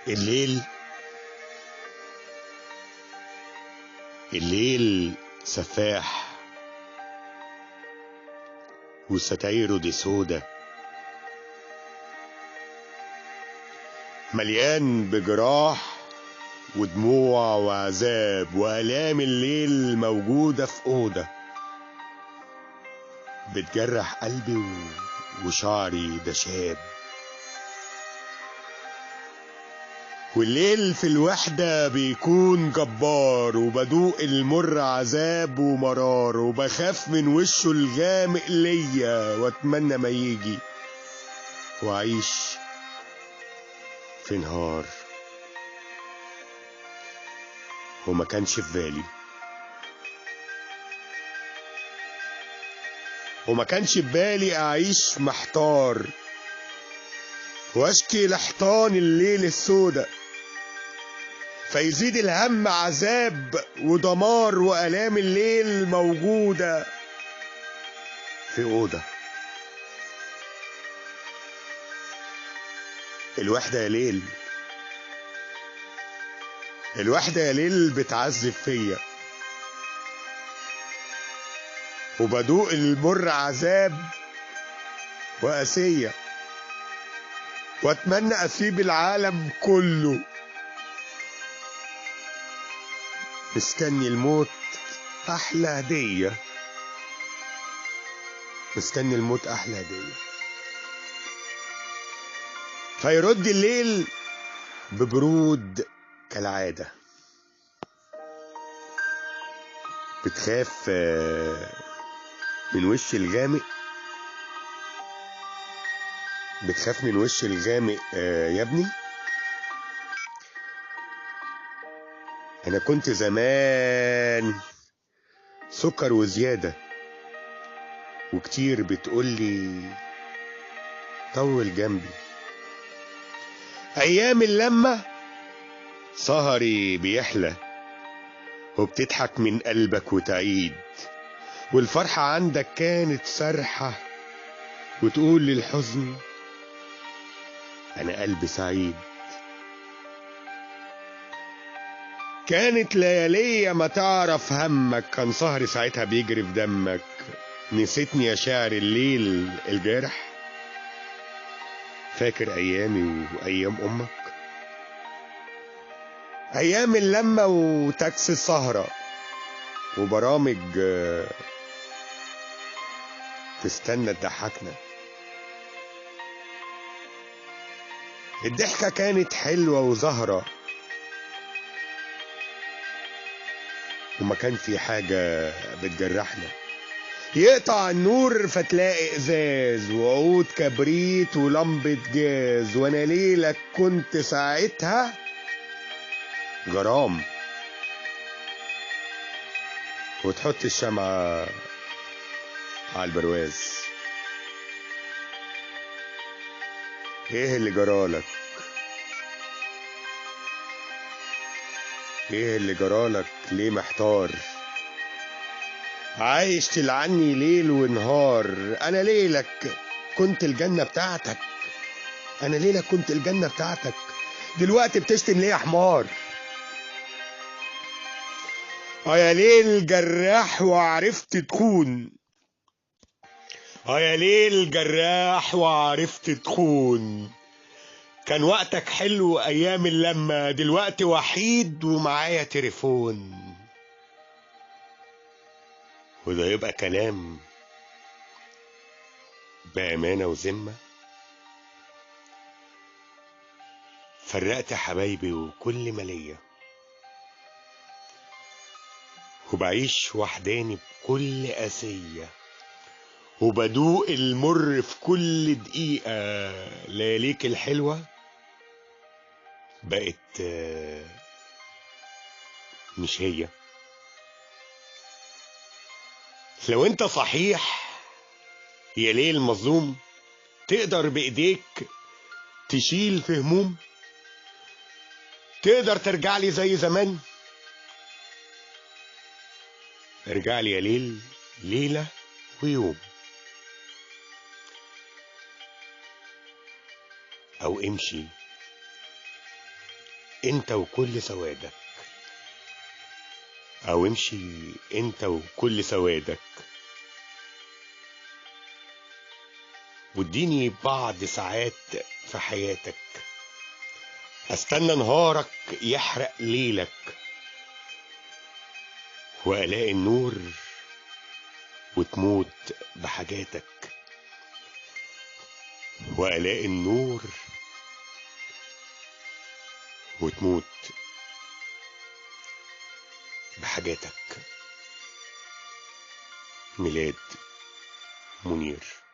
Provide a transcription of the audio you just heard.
الليل سفاح وستايره دي سودا، مليان بجراح ودموع وعذاب وآلام. الليل موجودة في أوضة بتجرح قلبي وشعري ده شاب. والليل في الوحدة بيكون جبار، وبدوق المر عذاب ومرار، وبخاف من وشه الغامق ليا واتمنى ما يجي واعيش في نهار. وما كانش في بالي اعيش محتار واشكي لحيطان الليل السوداء، فيزيد الهم عذاب ودمار، وآلام الليل موجودة في أوضة. الوحدة يا ليل بتعذب فيا، وبدوق المر عذاب وقاسية، واتمنى اسيب العالم كله. مستني الموت احلى هدية، فيرد الليل ببرود كالعادة. بتخاف من وش الغامق يا ابني. انا كنت زمان سكر وزيادة، وكتير بتقولي طول جنبي. ايام اللمة سهري بيحلى، وبتضحك من قلبك وتعيد، والفرحة عندك كانت سرحة، وتقول للحزن انا قلبي سعيد. كانت ليالية ما تعرف همك، كان سهري ساعتها بيجري في دمك. نسيتني يا شاعر الليل الجارح، فاكر ايامي وايام امك، ايام اللمة وتاكسي السهرة، وبرامج تستنى تضحكنا. الضحكة كانت حلوة وزهرة، وما كان في حاجة بتجرحنا. يقطع النور فتلاقي ازاز وعود كبريت ولمبة جاز، وانا ليلك كنت ساعتها غرام. وتحط الشمعة على البرواز. ايه اللي جرالك ليه محتار؟ عايش تلعني ليل ونهار. انا ليلك كنت الجنة بتاعتك، دلوقتي بتشتم ليه يا حمار؟ يا ليل جراح وعرفت تخون. كان وقتك حلو ايام اللمة، دلوقتي وحيد ومعايا تليفون. وده يبقى كلام بأمانة وذمة؟ فرقت حبايبي وكل ما ليا، وبعيش وحداني بكل قاسية، وبدوق المر في كل دقيقة. لياليك الحلوة بقت مش هي. لو انت صحيح يا ليل مظلوم، تقدر بايديك تشيل في هموم، تقدر ترجع لي زي زمان. ارجع لي يا ليل ليلة ويوم، او امشي انت وكل سوادك، او امشي انت وكل سوادك، واديني بعض ساعات في حياتك، استنى نهارك يحرق ليلك، والاقي النور وتموت بحاجاتك، والاقي النور وتموت بحاجاتك. ميلاد منير.